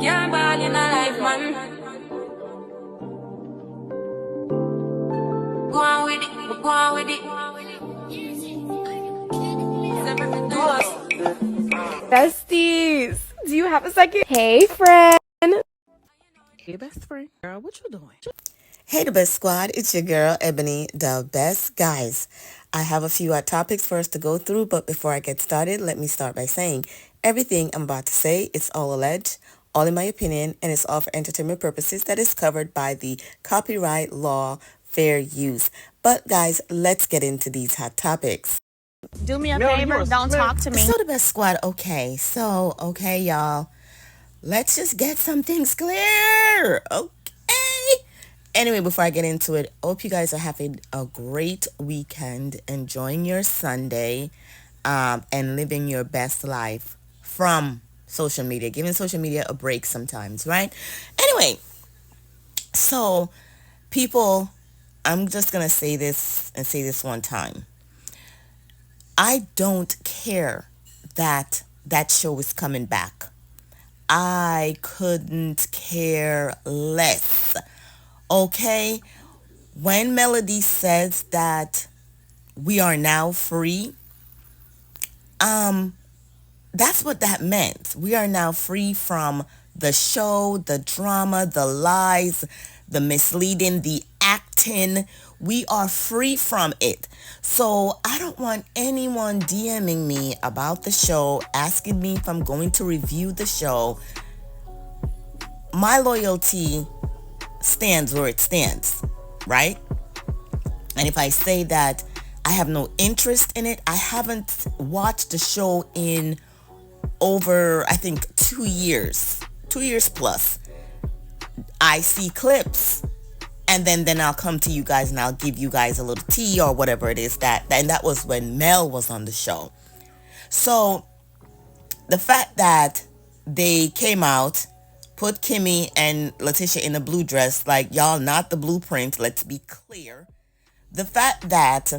Can't ball in a life, man. Go on with it, go on with it. Besties, do you have a second? Hey, friend. Hey, best friend. Girl, what you doing? Hey, the best squad. It's your girl, Ebony, the best. Guys, I have a few topics for us to go through, but before I get started, let me start by saying everything I'm about to say is all alleged, all in my opinion, and it's all for entertainment purposes that is covered by the copyright law fair use. But guys, let's get into these hot topics. Do me a favor, don't talk to me. So the best squad, okay, y'all. Let's just get some things clear. Okay. Anyway, before I get into it, hope you guys are having a great weekend, enjoying your Sunday, and living your best life from social media, giving social media a break sometimes, right? Anyway, so people, I'm just going to say this and say this one time. I don't care that that show is coming back. I couldn't care less. Okay? When Melody says that we are now free, that's what that meant. We are now free from the show, the drama, the lies, the misleading, the acting. We are free from it. So I don't want anyone DMing me about the show, asking me if I'm going to review the show. My loyalty stands where it stands, right? And if I say that I have no interest in it, I haven't watched the show in over, I think, 2 years plus. I see clips, and then I'll come to you guys and I'll give you guys a little tea or whatever it is and that was when Mel was on the show. So the fact that they came out, put Kimmy and Letitia in a blue dress, like, y'all not the blueprint, let's be clear. The fact that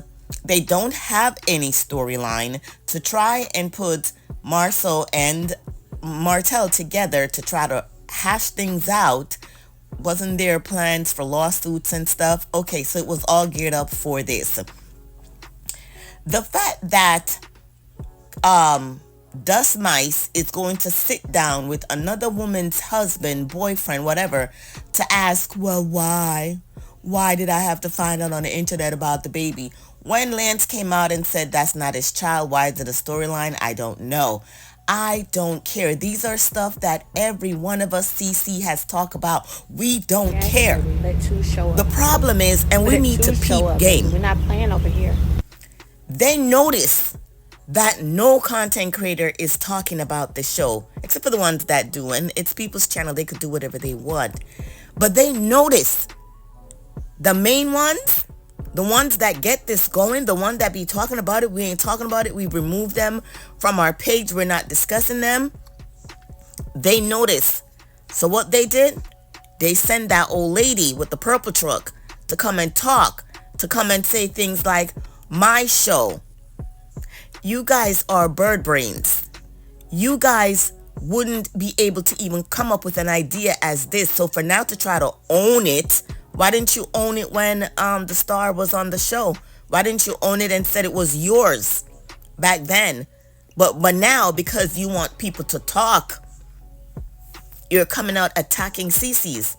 they don't have any storyline to try and put Marceau and Martel together to try to hash things out. Wasn't there plans for lawsuits and stuff? Okay, so it was all geared up for this. The fact that Dust Mice is going to sit down with another woman's husband, boyfriend, whatever, to ask, well, why? Why did I have to find out on the internet about the baby? When Lance came out and said that's not his child, why is it a storyline? I don't know. I don't care. These are stuff that every one of us CC has talked about. We don't care. The problem is, and we need to peep game. We're not playing over here. They notice that no content creator is talking about the show, except for the ones that do, and it's people's channel. They could do whatever they want. But they notice the main ones, the ones that get this going, the ones that be talking about it, we ain't talking about it. We remove them from our page. We're not discussing them. They notice. So what they did, they send that old lady with the purple truck to come and talk, to come and say things like, my show. You guys are bird brains. You guys wouldn't be able to even come up with an idea as this. So for now to try to own it, why didn't you own it when the star was on the show? Why didn't you own it and said it was yours back then? But now, because you want people to talk, you're coming out attacking CC's.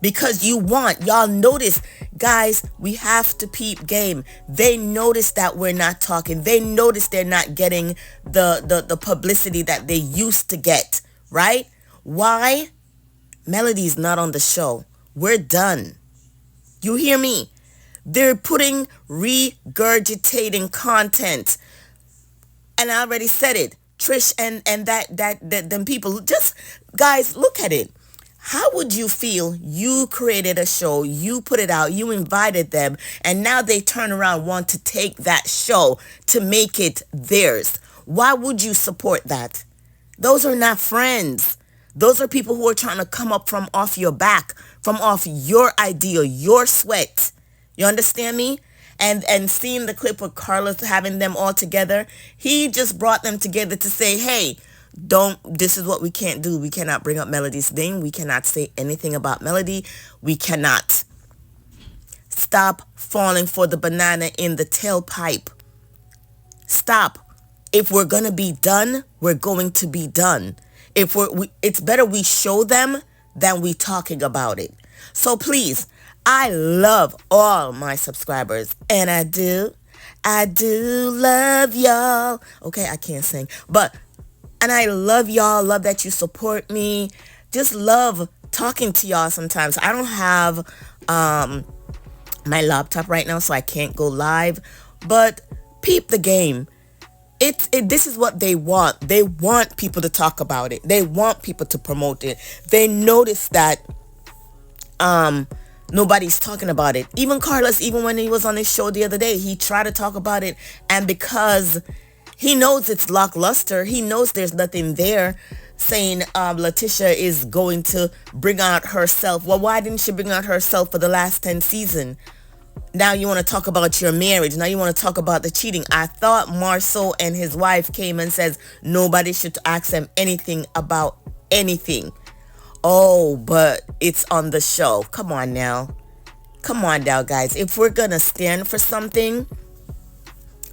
Because you want, y'all notice, guys, we have to peep game. They notice that we're not talking. They notice they're not getting the publicity that they used to get, right? Why? Melody's not on the show. We're done. You hear me? They're putting regurgitating content. And I already said it. Trish and them people, just, guys, look at it. How would you feel you created a show, you put it out, you invited them, and now they turn around want to take that show to make it theirs? Why would you support that? Those are not friends. Those are people who are trying to come up from off your back, from off your idea, your sweat. You understand me? And seeing the clip with Carlos having them all together, he just brought them together to say, hey, This is what we can't do. We cannot bring up Melody's name. We cannot say anything about Melody. We cannot. Stop falling for the banana in the tailpipe. Stop. If we're going to be done, we're going to be done. It's better we show them than we talking about it. So please, I love all my subscribers, and I do love y'all. Okay, I can't sing, and I love y'all, love that you support me. Just love talking to y'all sometimes. I don't have my laptop right now, so I can't go live, but peep the game. This is what they want. They want people to talk about it. They want people to promote it. They notice that nobody's talking about it. Even Carlos, even when he was on his show the other day, he tried to talk about it, and because he knows it's lackluster, he knows there's nothing there, saying Letitia is going to bring out herself. Well, why didn't she bring out herself for the last 10 seasons? Now you want to talk about your marriage. Now you want to talk about the cheating. I thought Marceau and his wife came and says nobody should ask them anything about anything. Oh, but it's on the show. Come on now. Come on now, guys. If we're going to stand for something,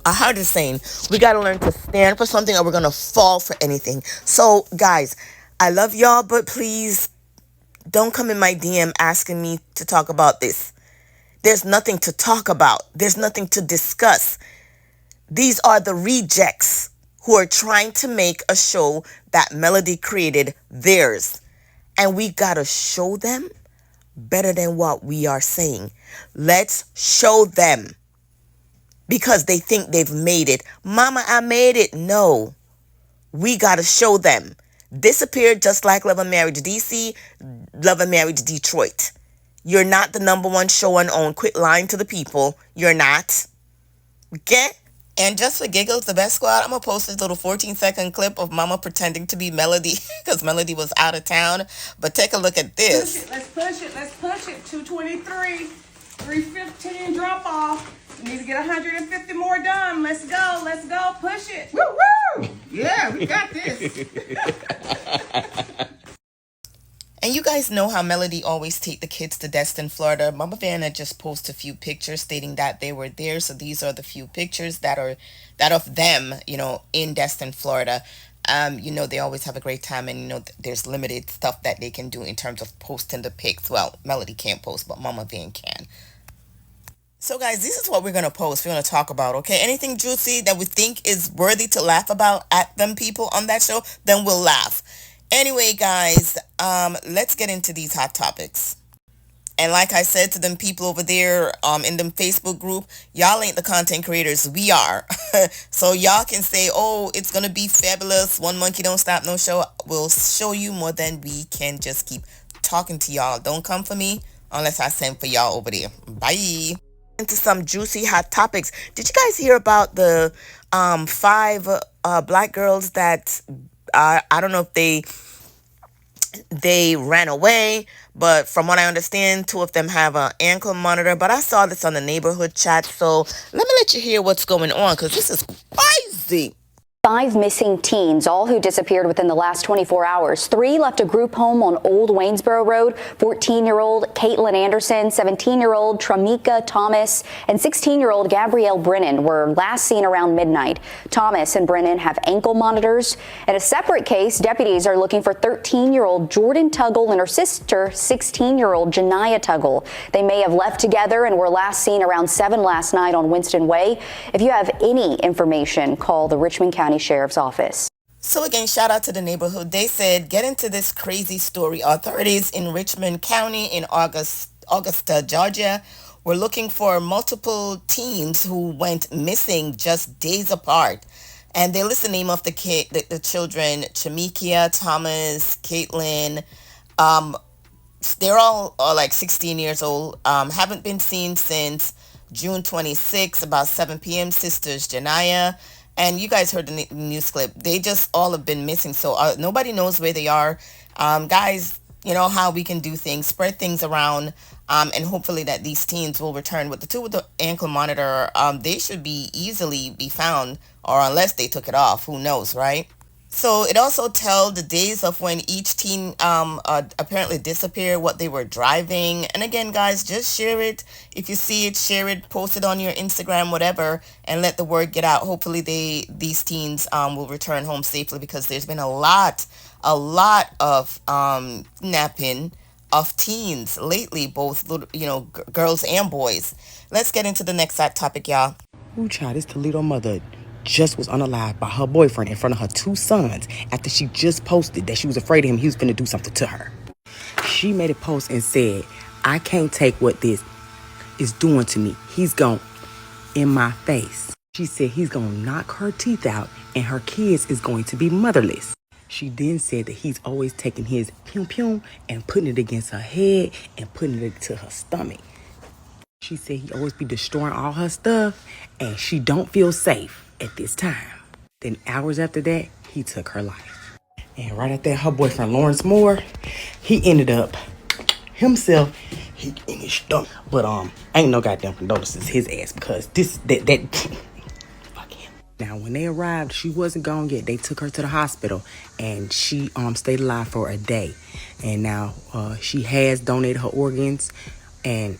a heart is saying we got to learn to stand for something, or we're going to fall for anything. So, guys, I love y'all, but please don't come in my DM asking me to talk about this. There's nothing to talk about. There's nothing to discuss. These are the rejects who are trying to make a show that Melody created theirs. And we gotta show them better than what we are saying. Let's show them. Because they think they've made it. Mama, I made it. No. We gotta show them. Disappeared just like Love and Marriage DC, Love and Marriage Detroit. You're not the number one show on OWN. Quit lying to the people. You're not. Okay? And just for giggles, the best squad, I'm going to post this little 14-second clip of Mama pretending to be Melody because Melody was out of town. But take a look at this. Let's push it. 223, 315 drop off. We need to get 150 more done. Let's go. Push it. Woo woo! Yeah, we got this. And you guys know how Melody always take the kids to Destin, Florida. Mama Vanna just posted a few pictures stating that they were there. So these are the few pictures that of them, in Destin, Florida. They always have a great time, and there's limited stuff that they can do in terms of posting the pics. Well, Melody can't post, but Mama Van can. So guys, this is what we're going to post. We're going to talk about, okay? Anything juicy that we think is worthy to laugh about at them people on that show, then we'll laugh. Anyway, guys, let's get into these hot topics. And like I said to them people over there in them Facebook group, y'all ain't the content creators. We are. So y'all can say, oh, it's going to be fabulous. One monkey don't stop no show. We'll show you more than we can just keep talking to y'all. Don't come for me unless I send for y'all over there. Bye. Into some juicy hot topics. Did you guys hear about the 5 black girls that... I don't know if they ran away, but from what I understand, 2 of them have an ankle monitor. But I saw this on the neighborhood chat, so let me let you hear what's going on, because this is crazy. 5 missing teens, all who disappeared within the last 24 hours. 3 left a group home on Old Waynesboro Road. 14-year-old Caitlin Anderson, 17-year-old Tramika Thomas, and 16-year-old Gabrielle Brennan were last seen around midnight. Thomas and Brennan have ankle monitors. In a separate case, deputies are looking for 13-year-old Jordan Tuggle and her sister, 16-year-old Janiyah Tuggle. They may have left together and were last seen around 7 last night on Winston Way. If you have any information, call the Richmond County Sheriff's Office. So again, shout out to the neighborhood. They said, get into this crazy story. Authorities in Richmond County in Augusta, Georgia, were looking for multiple teens who went missing just days apart. And they list the name of the children: Chamikia, Thomas, Caitlin. They're all like 16 years old. Haven't been seen since June 26, about 7 p.m. Sisters Janiyah. And you guys heard the news clip. They just all have been missing. So nobody knows where they are. Guys, you know how we can do things. Spread things around. And hopefully that these teens will return. With the 2 with the ankle monitor, they should easily be found. Or unless they took it off. Who knows, right? So it also tells the days of when each teen apparently disappeared, what they were driving. And again, guys, just share it. If you see it, share it, post it on your Instagram, whatever, and let the word get out. Hopefully these teens will return home safely, because there's been a lot of napping of teens lately, both girls and boys. Let's get into the next topic, y'all. Ooh, child, this Toledo mother just was unalived by her boyfriend in front of her 2 sons after she just posted that she was afraid of him. He was finna do something to her. She made a post and said, "I can't take what this is doing to me. He's gonna in my face." She said he's gonna knock her teeth out and her kids is going to be motherless. She then said that he's always taking his pew and putting it against her head and putting it to her stomach. She said he always be destroying all her stuff and she don't feel safe at this time. Then hours after that, he took her life. And right after that, her boyfriend Melometers, he ended up himself, he in his stomach. But ain't no goddamn condolences his ass, because that fuck him. Now when they arrived, she wasn't gone yet. They took her to the hospital and she stayed alive for a day. And now she has donated her organs, and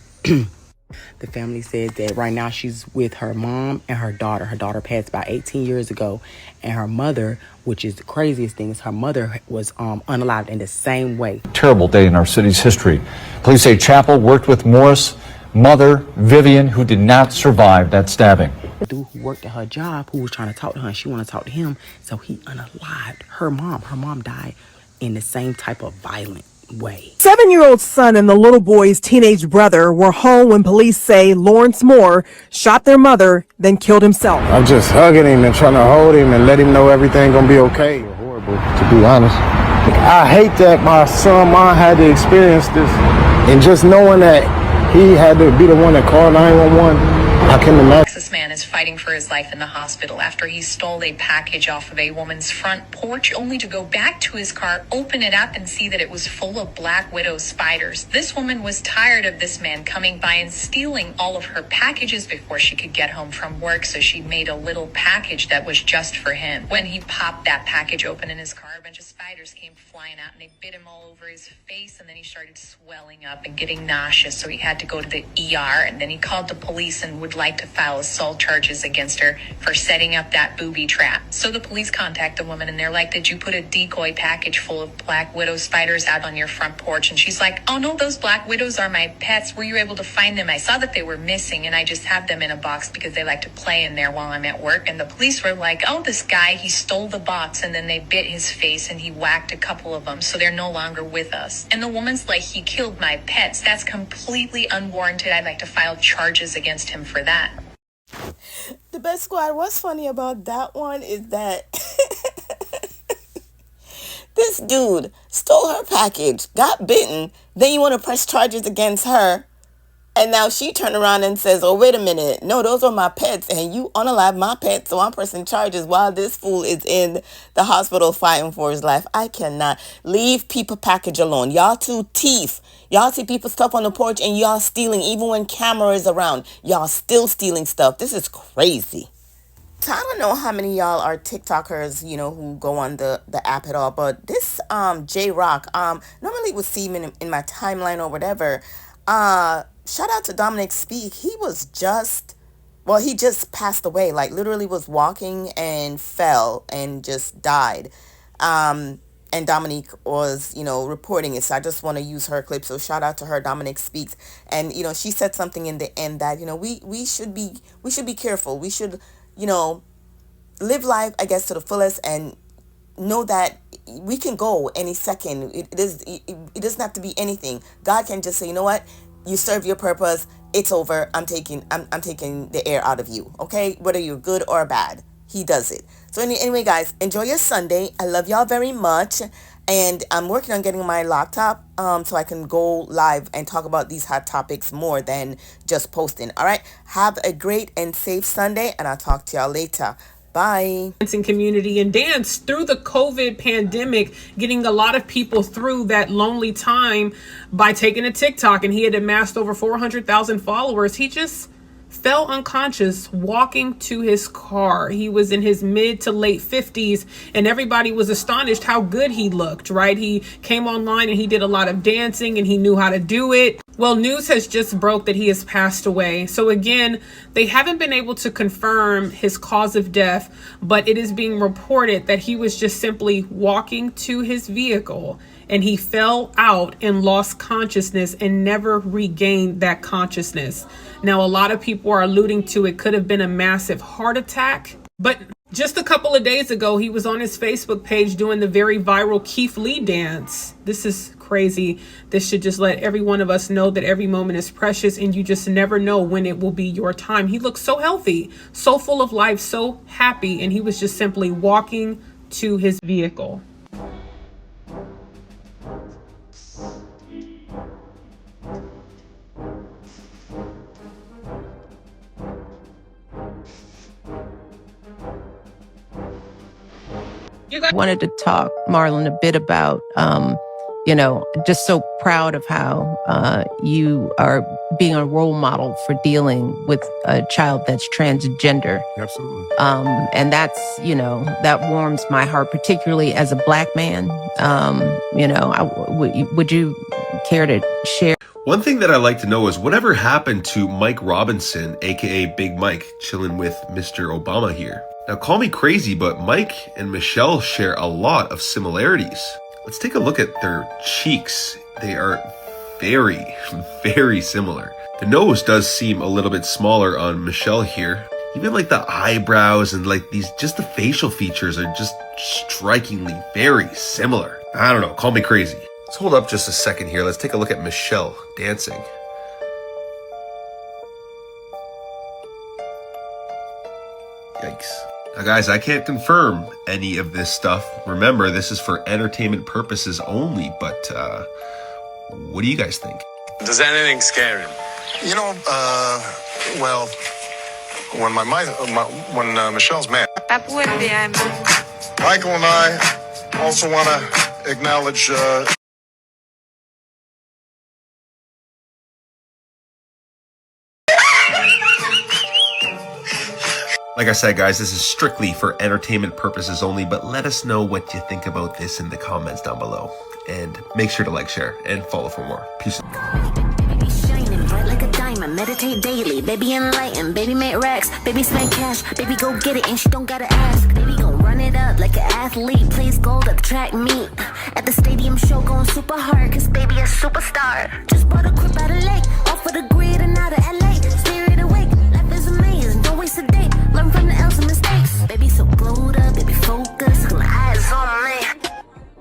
the family said that right now she's with her mom and her daughter. Her daughter passed about 18 years ago. And her mother, which is the craziest thing, is her mother was unalived in the same way. Terrible day in our city's history. Police say Chappell worked with Morris' mother, Vivian, who did not survive that stabbing. The dude who worked at her job, who was trying to talk to her, and she wanted to talk to him, so he unalived her mom. Her mom died in the same type of violent way. 7-year-old son and the little boy's teenage brother were home when police say Melometers shot their mother, then killed himself. I'm just hugging him and trying to hold him and let him know everything gonna be okay. Horrible, to be honest. I hate that my son, mom, had to experience this, and just knowing that he had to be the one that called 911. I can imagine. This man is fighting for his life in the hospital after he stole a package off of a woman's front porch, only to go back to his car, open it up, and see that it was full of black widow spiders. This woman was tired of this man coming by and stealing all of her packages before she could get home from work, so she made a little package that was just for him. When he popped that package open in his car, a bunch of spiders came flying out and they bit him all over his face, and then he started swelling up and getting nauseous, so he had to go to the ER, and then he called the police and would like to file assault charges against her for setting up that booby trap. So the police contact the woman and they're like, "Did you put a decoy package full of black widow spiders out on your front porch?" And she's like, "Oh no, those black widows are my pets. Were you able to find them? I saw that they were missing and I just have them in a box because they like to play in there while I'm at work." And the police were like, "Oh, this guy, he stole the box and then they bit his face and he whacked a couple of them, so they're no longer with us." And the woman's like, "He killed my pets. That's completely unwarranted. I'd like to file charges against him for that." The best, squad, what's funny about that one is that this dude stole her package, got bitten, then you want to press charges against her, and now she turned around and says, "Oh, wait a minute, no, those are my pets, and you unalive my pets, so I'm pressing charges while this fool is in the hospital fighting for his life." I cannot. Leave people package alone. Y'all too thief. Y'all see people stuff on the porch and y'all stealing, even when camera is around. Y'all still stealing stuff. This is crazy. So I don't know how many y'all are TikTokers, who go on the app at all, but this J-Rock, normally would see him in my timeline or whatever. Shout out to Dominic Speak. He just passed away, like literally was walking and fell and just died. And Dominique was, reporting it. So I just want to use her clip. So shout out to her. Dominic Speaks. And, she said something in the end that, we should be careful. We should, live life, I guess, to the fullest and know that we can go any second. It doesn't have to be anything. God can just say, "You know what? You serve your purpose. It's over. I'm taking the air out of you." Okay? Whether you're good or bad. He does it. So anyway, guys, enjoy your Sunday. I love y'all very much. And I'm working on getting my laptop so I can go live and talk about these hot topics more than just posting. All right? Have a great and safe Sunday, and I'll talk to y'all later. Bye. Dancing community and dance through the COVID pandemic, getting a lot of people through that lonely time by taking a TikTok, and he had amassed over 400,000 followers. He just fell unconscious walking to his car. He was in his mid to late 50s, and everybody was astonished how good he looked, right? He came online and he did a lot of dancing and he knew how to do it. Well, news has just broke that he has passed away. So again, they haven't been able to confirm his cause of death, but it is being reported that he was just simply walking to his vehicle and he fell out and lost consciousness and never regained that consciousness. Now, a lot of people are alluding to it could have been a massive heart attack, but just a couple of days ago, he was on his Facebook page doing the very viral Keith Lee dance. This is crazy. This should just let every one of us know that every moment is precious and you just never know when it will be your time. He looked so healthy, so full of life, so happy, and he was just simply walking to his vehicle. Wanted to talk, Marlon, a bit about, just so proud of how you are being a role model for dealing with a child that's transgender. Absolutely. And that's, that warms my heart, particularly as a Black man. Would you care to share? One thing that I'd like to know is whatever happened to Mike Robinson, aka Big Mike, chilling with Mr. Obama here. Now, call me crazy, but Mike and Michelle share a lot of similarities. Let's take a look at their cheeks. They are very, very similar. The nose does seem a little bit smaller on Michelle here. Even like the eyebrows and like just the facial features are just strikingly very similar. I don't know, call me crazy. Let's hold up just a second here. Let's take a look at Michelle dancing. Yikes. Now guys, I can't confirm any of this stuff. Remember, this is for entertainment purposes only, but what do you guys think? Does anything scare him? Well, when when Michelle's mad. Michael and I also want to acknowledge Like I said, guys, this is strictly for entertainment purposes only, but let us know what you think about this in the comments down below. And make sure to like, share, and follow for more. Peace. Baby shining bright like a diamond, meditate daily, baby enlightened, baby make racks, baby spend cash, baby go get it and she don't gotta ask, baby gon' run it up like an athlete, plays gold at the track meet, at the stadium show going super hard, cause baby a superstar, just bought a crib out of lake, off of the grid and out of LA.